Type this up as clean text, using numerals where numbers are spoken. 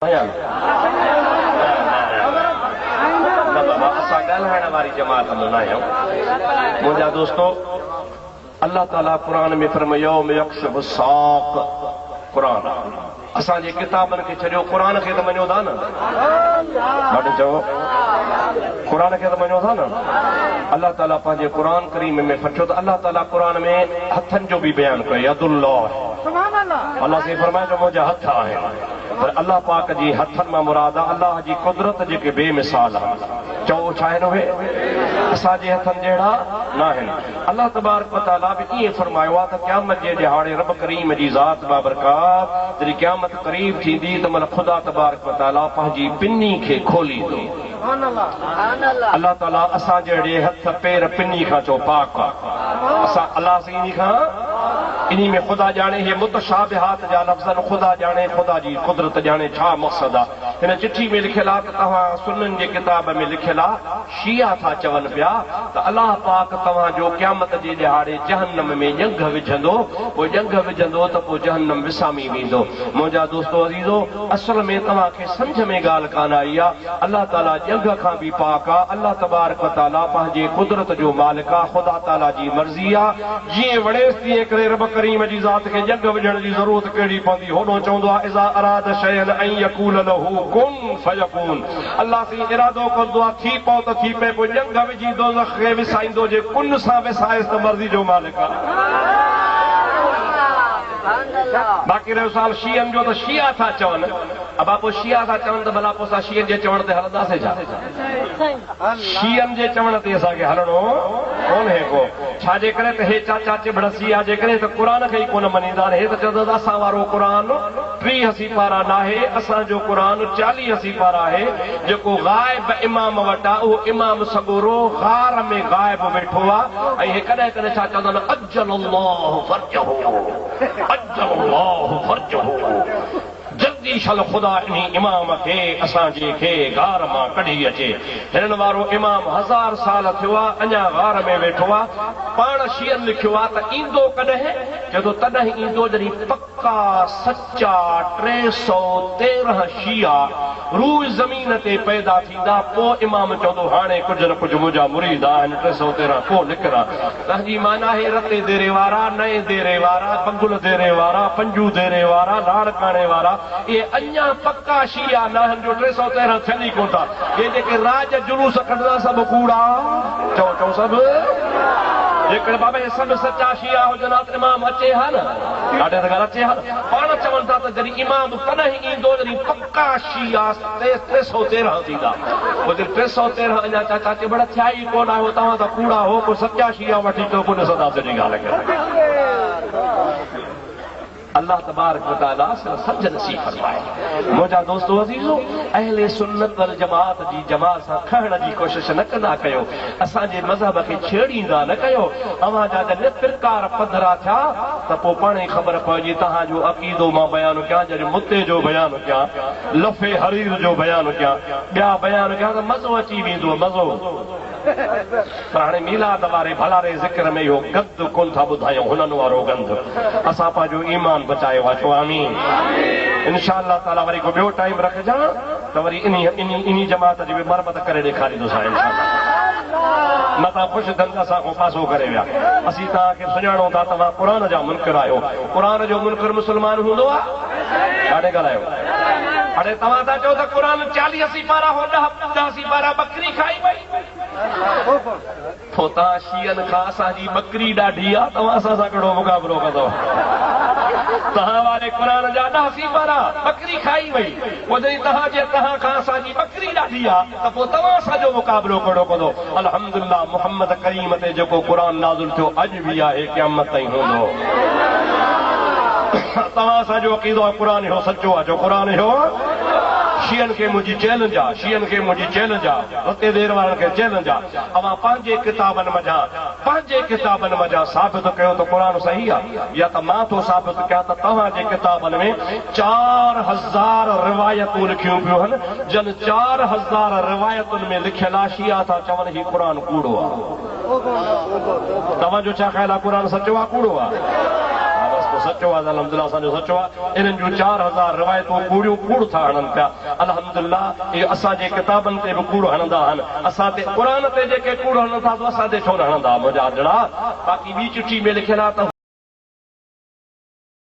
हमारी जमात में ना मुझा दोस्तों अल्लाह ताला कुरान में फरमायो कुरान असांजे किताबनि खे छॾियो कुरान खे त मञो था न चओ कुरान खे त मञो था न अल्लाह ताला पंहिंजे कुरान करीम में फटियो त अल्लाह ताला कुरान में हथनि जो बि बयानु कयो यदुल्लाह अल्लाह से फरमाए जो मुंहिंजा हथ आहिनि पर अल्लाह पाक जी हथनि मां मुराद आहे अल्लाह जी कुदरत जेके बेमिसाल आहे चओ छा आहिनि उहे असांजे हथनि जहिड़ा न आहिनि अल्लाह तबारक व तआला बि ईअं फरमायो आहे त क़यामत जे ॾिहाड़े रब करीम जी ज़ात बाबरकात जॾहिं क़यामत करीब थींदी त महिल ख़ुदा तबारक व तआला पंहिंजी पिनी खे खोलींदो अल्लाह ताला असां जहिड़े हथ पेर पिनी खां चओ पाक आहे असां अल्लाह से इन्ही में ख़ुदा ॼाणे हे मुतशाबिहात जा लफ़्ज़ ख़ुदा ॼाणे ख़ुदा जी कुदरत ॼाणे छा मक़सद आहे हिन चिठी में लिखियल आहे त तव्हां सुन्ननि जे किताब में लिखियल आहे शिया था चवनि पिया त अल्लाह पाक तव्हांजो क़यामत जे ॾिहाड़े जहन्नम में जंग विझंदो पोइ जंग विझंदो त पोइ जहन्नम विसामी वेंदो मुंहिंजा दोस्तो अज़ीज़ो असल में तव्हांखे सम्झ में ॻाल्हि कान आई आहे अल्लाह ताला जंग खां बि पाक आहे अल्लाह तबारक व तआला पंहिंजे कुदरत जो मालिक आहे ख़ुदा ताला जी मर्ज़ी आहे जीअं वणेसि तीअं करे रब करीम जी ज़ात खे जंग विझण जी ज़रूरत कहिड़ी पवंदी होॾो चवंदो आहे इज़ा अराद शयन ऐं यकूल लहू कुन फयकून अल्लाह से इरादो कंदो आहे थी पओ त थी पए पोइ जंग विझी दोज़ख खे विसाईंदो जे कुन सां विसाएसि त मर्ज़ी जो मालिक आहे बाक़ी रहियो साल शीयनि जो त शिया था चवनि अबा पोइ शिया था चवनि त भला पोइ असां शीयनि जे चवण ते हलंदासीं छा शीयनि जे चवण ते असांखे हलणो कोन्हे को छाजे करे त हे चाचा चिबड़ शिया जे करे त क़ुर खे ई कोन मञींदा आहिनि हे त चवंदा असां वारो क़ुर 30 सिपारा न आहे असांजो क़ुर 40 सिपारा आहे जेको ग़ाइब इमाम वटि आहे उहो इमाम सगोरो गार में ग़ाइब वेठो आहे ऐं हे कॾहिं कॾहिं छा चवंदा आहिनि अज्जलल्लाहु फर्जहू अज्जलल्लाहु फर्जहू जल्दी शल ख़ुदा इन्ही इमाम खे असांजे खे गार मां कढी अचे हिननि वारो इमाम 1000 साल थियो आहे अञा गार में वेठो आहे पाण शियनि लिखियो आहे त ईंदो कॾहिं चवंदो तॾहिं ईंदो जॾहिं पक्का सचा 313 शिया रूह ज़मीन ते पैदा थींदा पोइ इमाम चवंदो हाणे कुझु न कुझु मुंहिंजा मुरीद आहिनि 313 पोइ निकिरा तंहिंजी माना हे रते देरे वारा नए देरे वारा बंगुल देरे वारा पंजू देरे वारा लाड़काणे वारा ये अञा पक्का शिया न आहिनि जो 313 थियनि ई कोन था ये जेके राज जुलूस कढंदा सभु कूड़ा चओ चओ सभु जेकॾहिं बाबा हे सभु सचा शिया हुजनि त इमाम अचे हा न ॾाढे त ॻाल्हि अचे हा पाण चवनि था त जॾहिं इमाम तॾहिं ईंदो जॾहिं पक्का शिया 313 थींदा पोइ जॾहिं 313 अञा चाचा चिबड़ थिया ई कोन आहियो तव्हां त कूड़ा हो पोइ सचा शिया वठी तो कोन सदा जॾहिं ॻाल्हि कयो अल्लाह तबारक व तआला सम्झ नसीब फरमाए मुंहिंजा दोस्तो अज़ीज़ो अहले सुन्नत वल जमात जी जमात सां खणण जी कोशिश न कंदा कयो असांजे मज़हब खे छेड़ींदा न कयो अवां जा जॾहिं फिरकार पधरा थिया त पोइ पाण ई ख़बर पइजी तव्हांजो अक़ीदो मां बयानु कयां जॾहिं मुते जो बयानु कयां लफ़े हरीर जो बयानु कयां ॿिया बयानु कयां त मज़ो अची वेंदो मज़ो पर हाणे मीलाद वारे भलारे ज़िक्र में इहो गंद कोन था ॿुधायूं हुननि वारो गंद असां पंहिंजो ईमान बचायो आहे चओ आमीन इंशाअल्लाह ताला वरी को ॿियो टाइम रखजां त वरी इन्ही जमात जी बि मरमत करे ॾेखारींदोसां इंशाअल्लाह न तव्हां ख़ुशि थियनि असां को पासो करे विया असीं तव्हांखे सुञाणूं था तव्हां क़ुर जा मुनकर आहियो क़ुर जो मुनकर मुस्लमान हूंदो आहे ॾाढे ॻाल्हायो हाणे तव्हां था चओ त क़ुर 40 सिपारा हो 10 सिपारा बकरी खाई वई पोइ तव्हां शीयनि खां असांजी बकरी ॾाढी आहे तव्हां असां सां कहिड़ो मुक़ाबिलो कंदव तव्हां वारे क़ुर जा 10 सिपारा बकरी खाई वई पोइ जॾहिं तव्हां खां असांजी बकरी ॾाढी आहे त पोइ तव्हां असांजो मुक़ाबिलो कहिड़ो कंदो अल्हम्दुलिल्लाह मुहम्मद करीम ते जेको क़ुर नाज़िल थियो अॼु बि आहे क़यामत ताईं हूंदो तव्हां असांजो अक़ीदो आहे क़ुर हो सचो आहे जो क़ुर हो शियनि खे मुंहिंजी चैलेंज आहे शियनि खे मुंहिंजी चैलेंज आहे रते देर वारनि खे चैलेंज आहे अवां पंहिंजे किताबनि मज़ा साबित कयो त क़ुर सही आहे या त मां थो साबित कयां त तव्हांजे किताबनि में 4000 रिवायतूं लिखियूं पियूं आहिनि जन 4000 रिवायतुनि में लिखियल आहे शिया था चवनि ही क़ुर कूड़ो आहे तव्हांजो छा ख़्याल आहे क़ुर सचो आहे कूड़ो आहे सचो आहे अल्हम्दुलिल्लाह असांजो सचो आहे इन्हनि जूं 4000 रिवायतूं कूड़ियूं कूड़ था हणनि पिया अल्हम्दुलिल्लाह इहो असांजे किताबनि ते बि कूड़ हणंदा आहिनि असां ते क़ुर ते जेके कूड़ हणनि था असां ते छो न हणंदा मुंहिंजा जड़ा बाक़ी ॿी चिठी में लिखियल आहे त